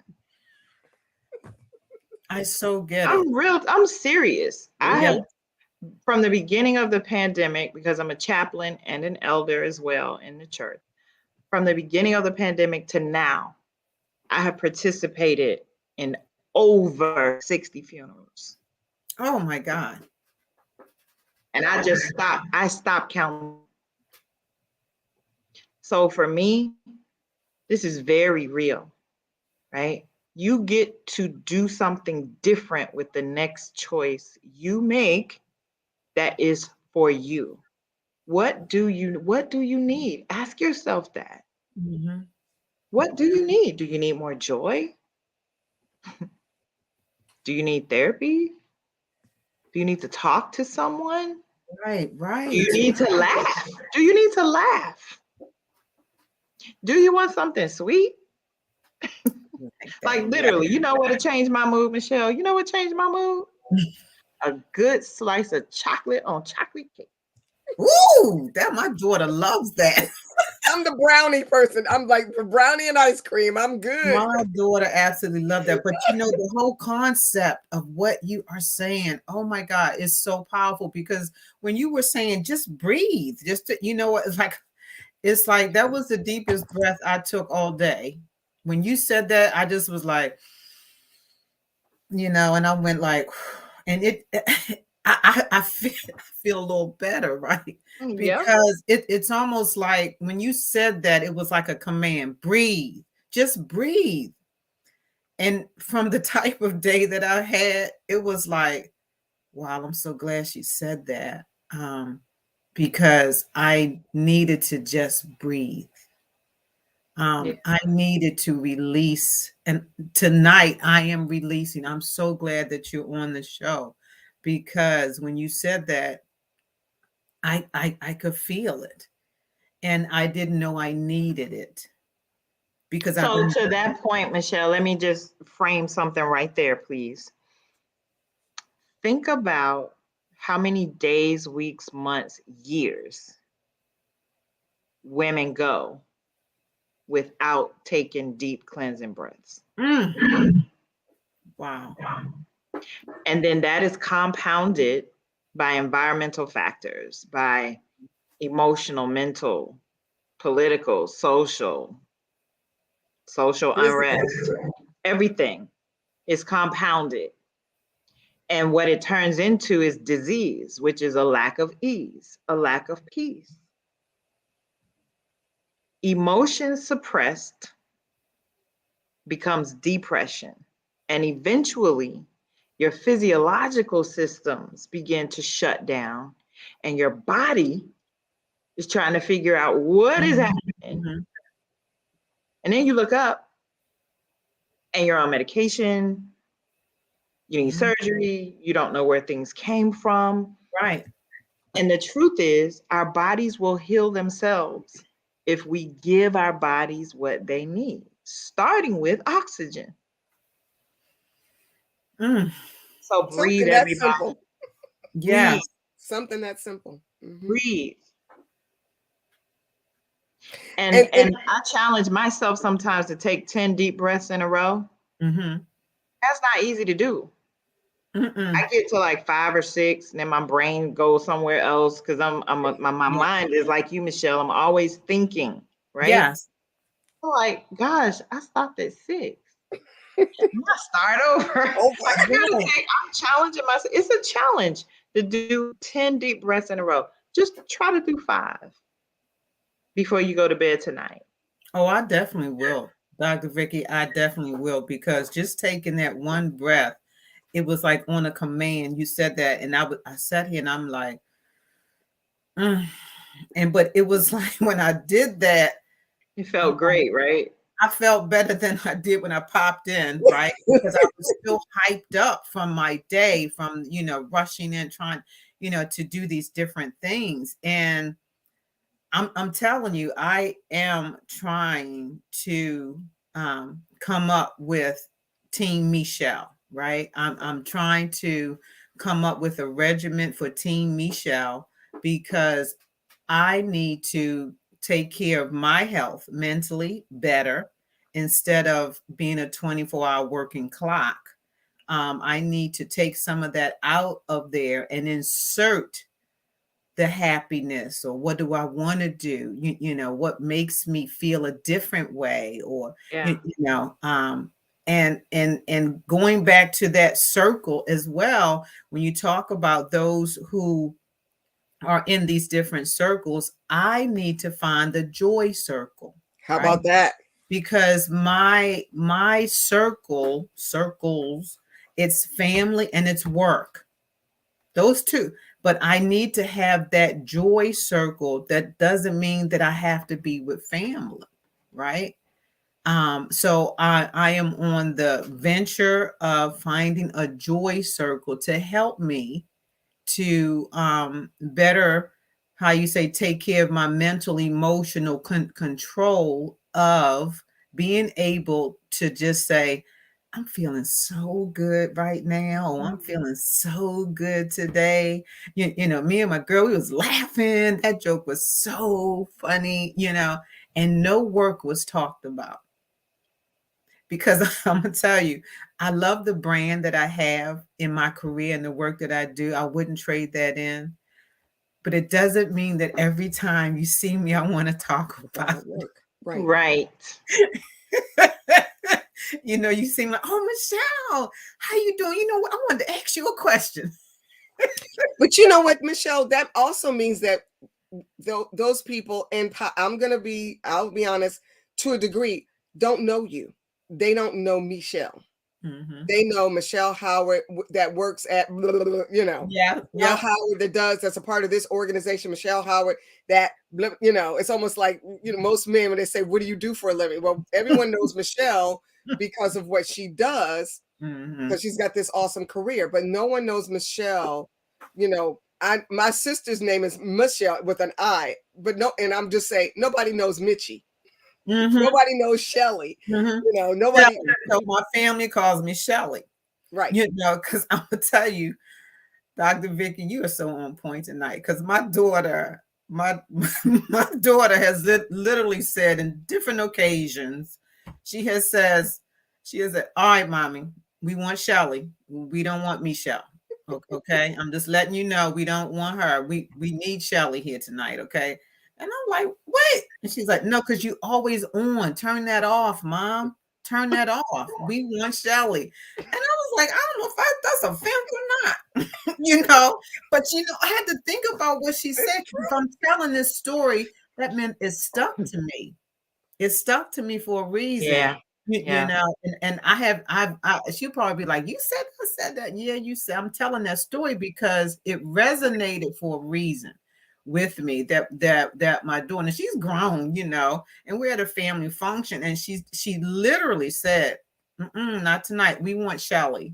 S3: I so get it.
S2: I'm serious.
S3: Yeah.
S2: From the beginning of the pandemic, because I'm a chaplain and an elder as well in the church, from the beginning of the pandemic to now, I have participated in over 60 funerals.
S3: Oh my God.
S2: And I stopped counting. So for me, this is very real, right? You get to do something different with the next choice you make that is for you. What do you need? Ask yourself that.
S3: Mm-hmm.
S2: What do you need? Do you need more joy? Do you need therapy? Do you need to talk to someone?
S3: Right,
S2: Do you
S3: right.
S2: need to laugh? Do you need to laugh? Do you want something sweet?
S3: Like
S2: Like
S3: that. Yeah.
S2: literally, you know what changed my mood, Michelle? You know what changed my mood? A good slice of chocolate on chocolate cake.
S3: Ooh, that my daughter loves that.
S1: I'm the brownie person. I'm like for brownie and ice cream. I'm good.
S3: My daughter absolutely loved that. But you know, the whole concept of what you are saying, oh my God, is so powerful because when you were saying just breathe, just to, you know what, it's like that was the deepest breath I took all day. When you said that, I just was like, you know, and I went like, and it I feel a little better, right?
S2: Yep.
S3: Because it's almost like when you said that, it was like a command, breathe, just breathe. And from the type of day that I had, it was like, wow, I'm so glad she said that. Because I needed to just breathe.
S2: Yeah.
S3: I needed to release, and tonight I am releasing. I'm so glad that you're on the show because when you said that, I could feel it, and I didn't know I needed it because I've
S2: So
S3: been.
S2: to that point, Michelle, let me just frame something right there, please. Think about how many days, weeks, months, years women go without taking deep cleansing breaths.
S3: Wow.
S2: And then that is compounded by environmental factors, by emotional, mental, political, social
S1: Physical.
S2: unrest. Everything is compounded. And what it turns into is disease, which is a lack of ease, a lack of peace. Emotion suppressed becomes depression. And eventually, your physiological systems begin to shut down, and your body is trying to figure out what is happening.
S3: Mhm.
S2: And then you look up and you're on medication, you need
S3: Mhm.
S2: surgery, you don't know where things came from.
S3: Right.
S2: And the truth is, our bodies will heal themselves if we give our bodies what they need, starting with oxygen.
S3: Mm.
S2: So breathe,
S1: Something that
S2: everybody.
S1: simple.
S3: Yes.
S2: Breathe,
S1: Something that simple. Mhm.
S2: breathe.
S1: And
S2: And I challenge myself sometimes to take 10 deep breaths in a row.
S3: Mm-hmm.
S2: That's not easy to do.
S3: Mm-mm.
S2: I get to like 5 or 6, and then my brain goes somewhere else because my
S3: Yeah.
S2: mind is like you, Michelle. I'm always thinking, right?
S3: Yes.
S2: I'm like, gosh, I stopped at 6. I start over.
S1: oh
S2: Like I gotta
S3: Right.
S2: I'm challenging myself. It's a challenge to do 10 deep breaths in a row. Just try to do 5 before you go to bed tonight.
S3: Oh, I definitely will. Dr. Vikki, I definitely will because just taking that one breath, it was like on a command. You said that, and I sat here and I'm like, "Mm." And but it was like when I did that,
S2: It
S3: I'm
S2: felt
S3: like,
S2: great, right?
S3: I felt better than I did when I popped in, right? Because I was still hyped up from my day, from rushing in, trying, to do these different things. And I'm telling you, I am trying to come up with Team Michelle, right? I'm trying to come up with a regiment for Team Michelle because I need to take care of my health mentally better instead of being a 24-hour working clock. I need to take some of that out of there and insert the happiness, or what do I want to do, what makes me feel a different way, or
S2: Yeah.
S3: And going back to that circle as well, when you talk about those who are in these different circles, I need to find the joy circle.
S1: How
S3: Right?
S1: about that?
S3: Because my circles, it's family and it's work, those two. But I need to have that joy circle. That doesn't mean that I have to be with family, right? So I am on the venture of finding a joy circle to help me to better, how you say, take care of my mental emotional control of being able to just say, I'm feeling so good right now, or I'm feeling so good today. You know, me and my girl, we was laughing, that joke was so funny, and no work was talked about. Because I'm gonna tell you, I love the brand that I have in my career and the work that I do. I wouldn't trade that in. But it doesn't mean that every time you see me, I want to talk about
S1: work. Right.
S2: Right.
S3: You seem like, oh, Michelle, how you doing? You know what? I wanted to ask you a question.
S1: But you know what, Michelle, that also means that those people, and I'll be honest, to a degree, don't know you. They don't know Michelle.
S3: Mm-hmm.
S1: They know Michelle Howard that works at,
S3: Yeah.
S1: Michelle Howard that's a part of this organization. Michelle Howard it's almost like, most men, when they say, what do you do for a living? Well, everyone knows Michelle because of what she does, because she's got this awesome career, but no one knows Michelle. My sister's name is Michelle with an I, but and I'm just saying, nobody knows Mitchie.
S3: Mm-hmm.
S1: Nobody knows Shelly.
S3: Mm-hmm.
S1: Nobody.
S3: So my family calls me Shelly.
S1: Right.
S3: Because I'm gonna tell you, Dr. Vikki, you are so on point tonight. Because my daughter has literally said in different occasions, she has said, all right, mommy, we want Shelly. We don't want Michelle. Okay. I'm just letting you know we don't want her. We need Shelly here tonight. Okay. And I'm like, wait. And she's like, no, because you always on. Turn that off, Mom. Turn that off. We want Shelly. And I was like, I don't know if that's offensive or not. But I had to think about what she said. If I'm telling this story, that meant it stuck to me. It stuck to me for a reason.
S2: Yeah.
S3: And she'll probably be like, you said that. Yeah, you said. I'm telling that story because it resonated for a reason with me, that my daughter, she's grown, and we're at a family function, and she literally said, not tonight. We want Shelly.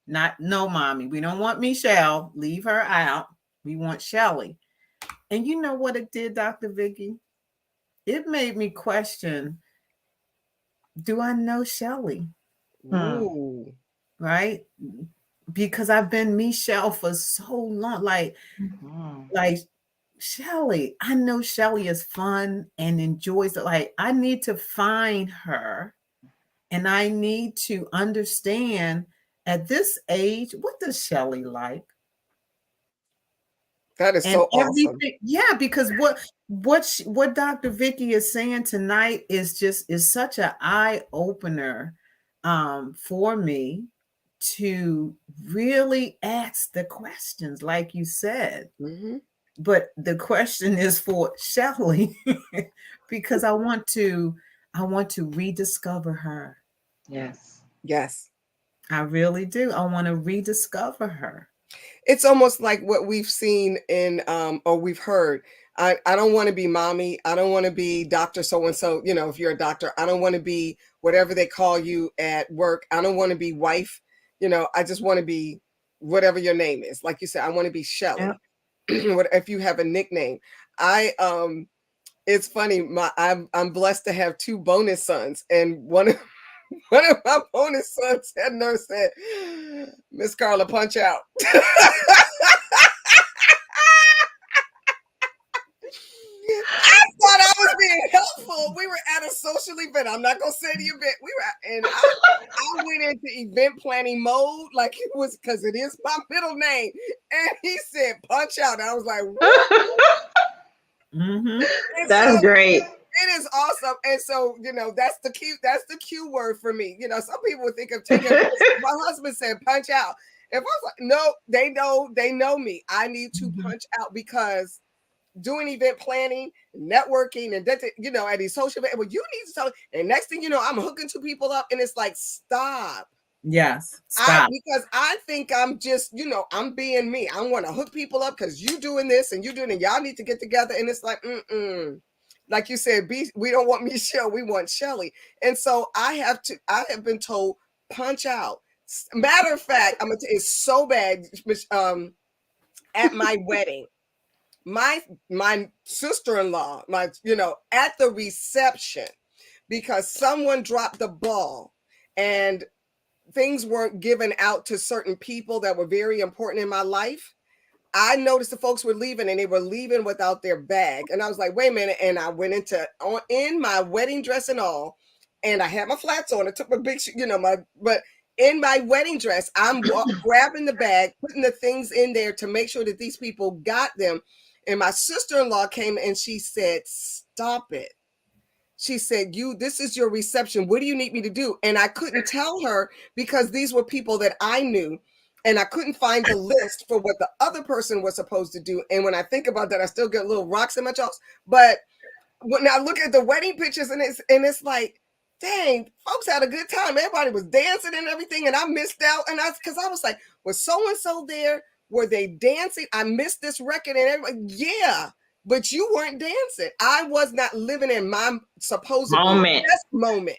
S3: No, mommy. We don't want Michelle. Leave her out. We want Shelly. And you know what it did, Dr. Vikki? It made me question, do I know Shelly?
S1: Ooh.
S3: Right? Because I've been Michelle for so long. Like Shelly, I know Shelly is fun and enjoys it. Like, I need to find her, and I need to understand at this age, what does Shelly like?
S1: That is so awesome.
S3: Yeah, because what Dr. Vikki is saying tonight is such an eye opener for me to really ask the questions, like you said.
S1: Mm-hmm.
S3: But the question is for Shelly because I want to rediscover her.
S2: Yes.
S1: Yes.
S3: I really do. I want to rediscover her.
S1: It's almost like what we've seen in or we've heard. I don't want to be mommy. I don't want to be Dr. So-and-so, if you're a doctor. I don't want to be whatever they call you at work. I don't want to be wife. I just want to be whatever your name is. Like you said, I want to be Shelly. Yeah. If you have a nickname. It's funny. I'm blessed to have two bonus sons, and one of my bonus sons had nerve said, Miss Carla, punch out. I thought I was being helpful. We were at a social event. I'm not gonna say the event. I went into event planning mode, like it was, because it is my middle name. And he said, punch out. And I was like,
S2: That's great.
S1: It is awesome. And so, that's the cue word for me. Some people would think of taking my husband said punch out. If I was like, no, they know me. I need to punch out because doing event planning, networking, and at these social events, well, you need to tell. And next thing you know, I'm hooking two people up, and it's like, stop.
S3: Yes, stop.
S1: Because I think I'm just, I'm being me. I want to hook people up because you doing this and you doing it. Y'all need to get together, and it's like, like you said, we don't want Michelle, we want Shelly. And so I have been told punch out. Matter of fact, I'm gonna tell you, it's so bad. At my wedding, my sister-in-law, at the reception, because someone dropped the ball and things weren't given out to certain people that were very important in my life. I noticed the folks were leaving and they were leaving without their bag. And I was like, wait a minute. And I went in my wedding dress and all, and I had my flats on. I took my big, but in my wedding dress, I'm grabbing the bag, putting the things in there to make sure that these people got them. And my sister-in-law came and she said, stop it. She said, this is your reception. What do you need me to do? And I couldn't tell her because these were people that I knew. And I couldn't find the list for what the other person was supposed to do. And when I think about that, I still get little rocks in my jaws. But when I look at the wedding pictures and it's like, dang, folks had a good time. Everybody was dancing and everything. And I missed out. And because I was like, was so-and-so there? Were they dancing? I missed this record. And everybody, yeah, but you weren't dancing. I was not living in my supposed best moment.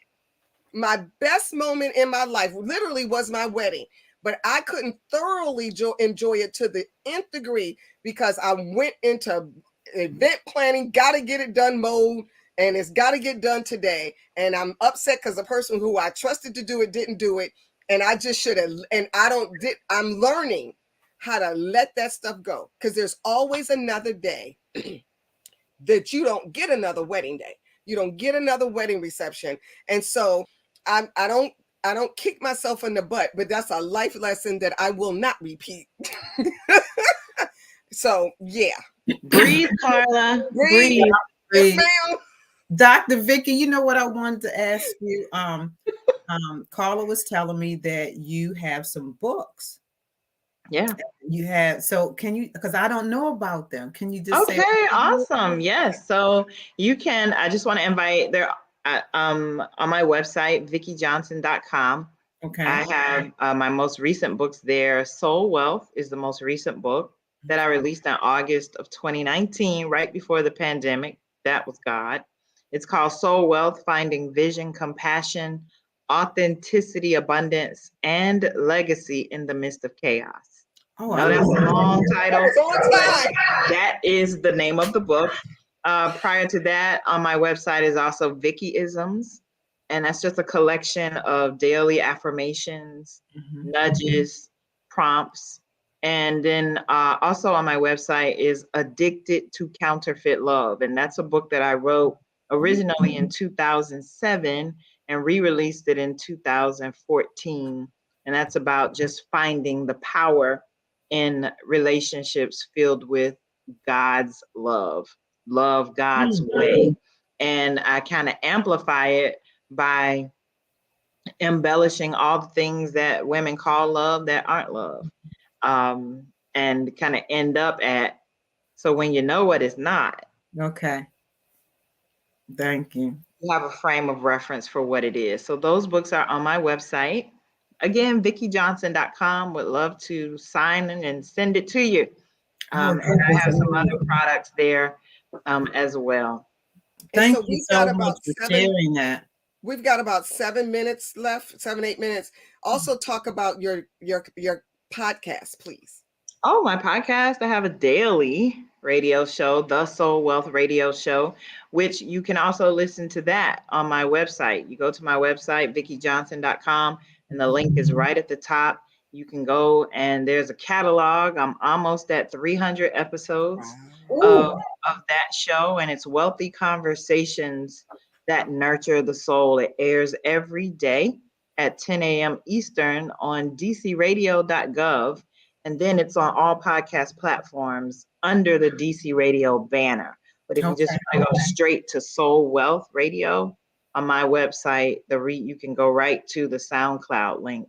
S1: My best moment in my life literally was my wedding. But I couldn't thoroughly enjoy it to the nth degree because I went into event planning, got to get it done mode, and it's got to get done today. And I'm upset because the person who I trusted to do it didn't do it. And I just should have. And I'm learning how to let that stuff go because there's always another day that you don't get another wedding day. You don't get another wedding reception. And so I don't kick myself in the butt, but that's a life lesson that I will not repeat. So, yeah.
S2: Breathe, Carla. Breathe.
S3: Breathe. Dr. Vikki, you know what I wanted to ask you? Carla was telling me that you have some books.
S2: Yeah.
S3: You have, so can you, because I don't know about them. Can you just say?
S2: Okay, awesome. Yes. So you can, I just want to invite there on my website, VikkiJohnson.com.
S3: Okay.
S2: I have my most recent books there. Soul Wealth is the most recent book that I released in August of 2019, right before the pandemic. That was God. It's called Soul Wealth, Finding Vision, Compassion, Authenticity, Abundance, and Legacy in the Midst of Chaos.
S3: Oh,
S2: no, that's a long title. That is the name of the book. Prior to that, on my website is also Vikkiisms. And that's just a collection of daily affirmations, nudges, prompts. And then also on my website is Addicted to Counterfeit Love. And that's a book that I wrote originally in 2007 and re-released it in 2014. And that's about just finding the power in relationships filled with God's love God's way. And I kind of amplify it by embellishing all the things that women call love that aren't love, and kind of end up at, so when you know what it's not.
S3: Okay. Thank you.
S2: You have a frame of reference for what it is. So those books are on my website. Again, VikkiJohnson.com. Would love to sign in and send it to you. And I have some other products there as well.
S3: Thank you so much for sharing that.
S1: We've got about 7 minutes left, 7-8 minutes. Also talk about your podcast, please.
S2: Oh, my podcast. I have a daily radio show, The Soul Wealth Radio Show, which you can also listen to that on my website. You go to my website, VikkiJohnson.com, and the link is right at the top. You can go and there's a catalog. I'm almost at 300 episodes of that show, and it's wealthy conversations that nurture the soul. It airs every day at 10 a.m. Eastern on dcradio.gov. And then it's on all podcast platforms under the DC Radio banner. But if you just
S3: Okay.
S2: want to go straight to Soul Wealth Radio on my website, you can go right to the SoundCloud link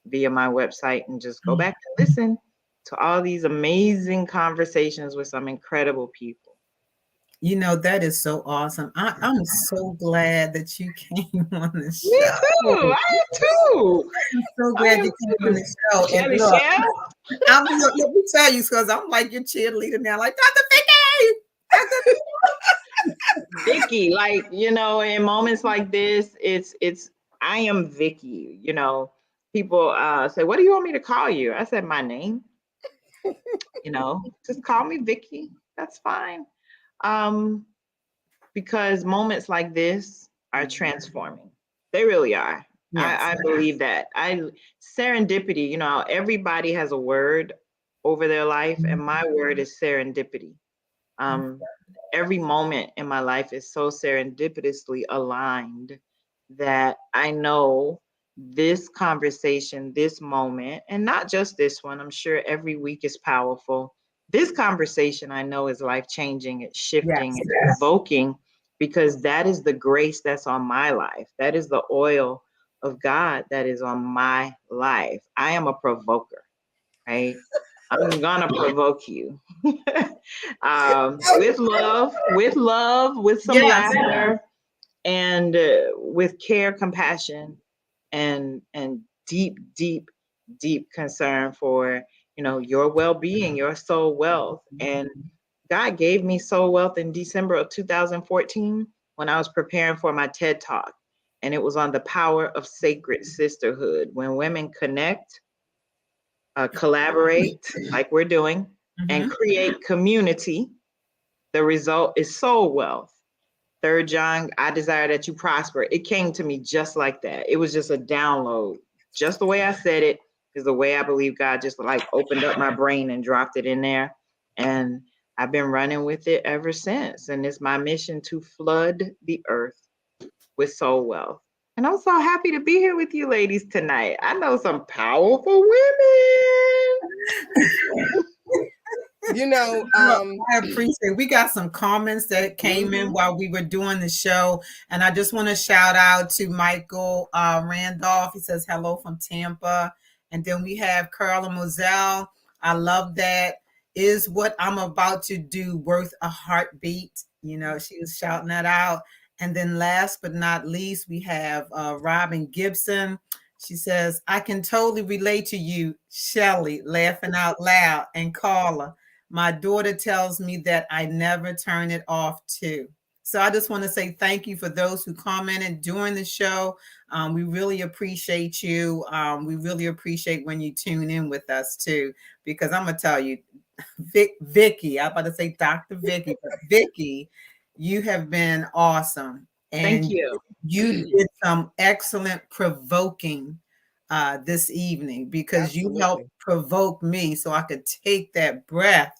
S2: via my website and just go back and listen to all these amazing conversations with some incredible people.
S3: You know, that is so awesome. I'm so glad that you came on the
S2: Me
S3: show.
S2: too. I am too.
S3: I'm so
S2: I
S3: glad
S2: am
S3: you came on
S2: too.
S3: the show. And
S2: Shelly
S3: look,
S2: Shell?
S3: let me tell you, because I'm like your cheerleader now, like Dr. Vikki.
S2: Vikki, like, in moments like this, I am Vikki, people say, what do you want me to call you? I said, my name, just call me Vikki. That's fine. Because moments like this are transforming. They really are.
S3: Yes.
S2: I believe that. Serendipity, everybody has a word over their life, and my word is serendipity. Every moment in my life is so serendipitously aligned that I know this conversation, this moment, and not just this one, I'm sure every week is powerful. This conversation I know is life-changing, it's shifting,
S3: Yes.
S2: it's provoking, because that is the grace that's on my life. That is the oil of God that is on my life. I am a provoker, right? I'm gonna provoke you with love, with some
S3: Yes.
S2: laughter, and with care, compassion, and deep, deep, deep concern for your well-being, your soul wealth. And God gave me soul wealth in December of 2014 when I was preparing for my TED Talk, and it was on the power of sacred sisterhood. When women connect, collaborate like we're doing, and create community, the result is soul wealth. 3rd John, I desire that you prosper. It came to me just like that. It was just a download. Just the way I said it is the way I believe God just like opened up my brain and dropped it in there. And I've been running with it ever since. And it's my mission to flood the earth with soul wealth. And I'm so happy to be here with you ladies tonight. I know some powerful women.
S3: I appreciate. We got some comments that came in while we were doing the show, and I just want to shout out to Michael Randolph. He says hello from Tampa, and then we have Carla Moselle. I love that. Is what I'm about to do worth a heartbeat? She was shouting that out. And then last but not least, we have Robin Gibson. She says, I can totally relate to you, Shelly, laughing out loud, and Carla. My daughter tells me that I never turn it off too. So I just want to say thank you for those who commented during the show. We really appreciate you. We really appreciate when you tune in with us too, because I'm going to tell you, Vikki, I'm about to say Dr. Vikki, but Vikki, you have been awesome. And
S2: thank you.
S3: You did some excellent provoking this evening, because
S1: Absolutely.
S3: you helped provoke me so I could take that breath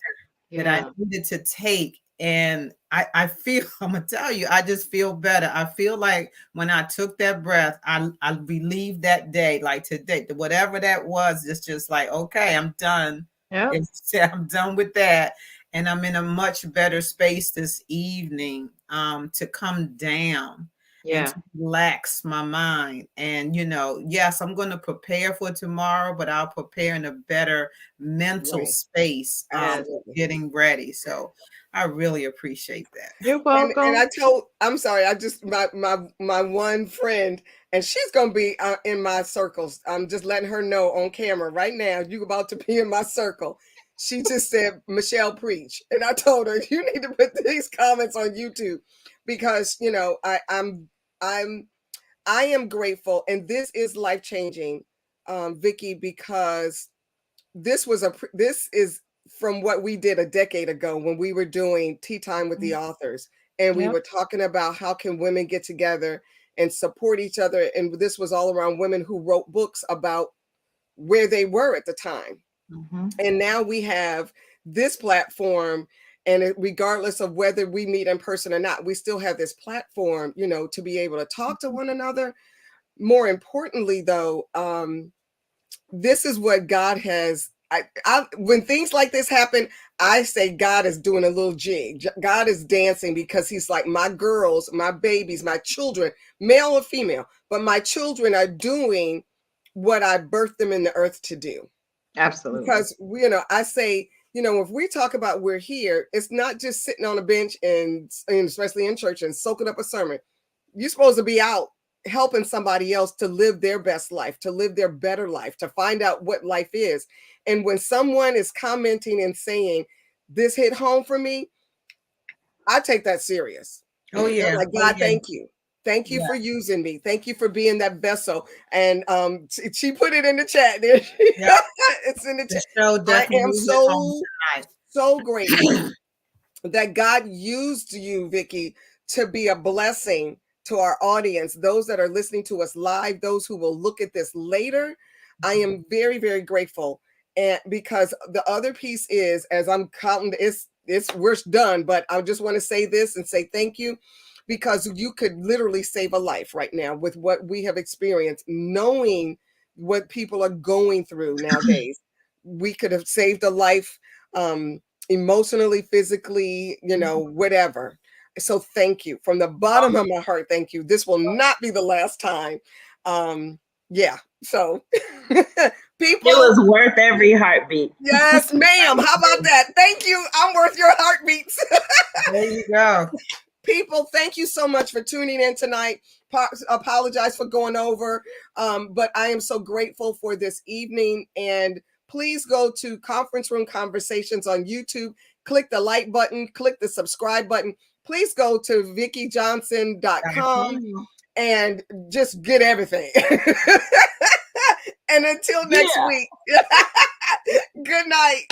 S3: that I needed to take. And I feel, I'm going to tell you, I just feel better. I feel like when I took that breath, I relieved that day, like today, whatever that was, it's just like, okay, I'm done.
S2: Yep.
S3: I'm done with that. And I'm in a much better space this evening to come down and to relax my mind. And, yes, I'm going to prepare for tomorrow, but I'll prepare in a better mental space getting ready. So I really appreciate that.
S2: You're welcome.
S1: And I'm sorry, I just, my one friend, and she's going to be in my circles. I'm just letting her know on camera right now, you're about to be in my circle. She just said, Michelle, preach. And I told her, you need to put these comments on YouTube, because, I am grateful, and this is life-changing, Vikki, because this is from what we did a decade ago when we were doing Tea Time with the Authors, and we were talking about how can women get together and support each other, and this was all around women who wrote books about where they were at the time. And now we have this platform, and regardless of whether we meet in person or not, we still have this platform, to be able to talk to one another. More importantly, though, this is what God has, when things like this happen, I say God is doing a little jig. God is dancing because he's like, my girls, my babies, my children, male or female, but my children are doing what I birthed them in the earth to do.
S2: Absolutely.
S1: Because, I say, if we talk about we're here, it's not just sitting on a bench and especially in church and soaking up a sermon. You're supposed to be out helping somebody else to live their best life, to live their better life, to find out what life is. And when someone is commenting and saying, this hit home for me, I take that serious.
S3: Oh yeah.
S1: I'm like, God, thank you. Thank you for using me. Thank you for being that vessel. And she put it in the chat there. It's in the chat. I am so grateful that God used you, Vikki, to be a blessing to our audience, those that are listening to us live, those who will look at this later. I am very, very grateful. And because the other piece is, as I'm counting, we're done, but I just want to say this and say thank you, because you could literally save a life right now with what we have experienced, knowing what people are going through nowadays. We could have saved a life, emotionally, physically, whatever. So thank you from the bottom of my heart. Thank you. This will not be the last time. Yeah. So people,
S2: it was worth every heartbeat.
S1: Yes, ma'am. How about that? Thank you. I'm worth your heartbeats.
S3: There you go.
S1: People, thank you so much for tuning in tonight. Apologize for going over, but I am so grateful for this evening. And please go to Conference Room Conversations on YouTube. Click the like button. Click the subscribe button. Please go to VikkiJohnson.com and just get everything. And until next week, good night.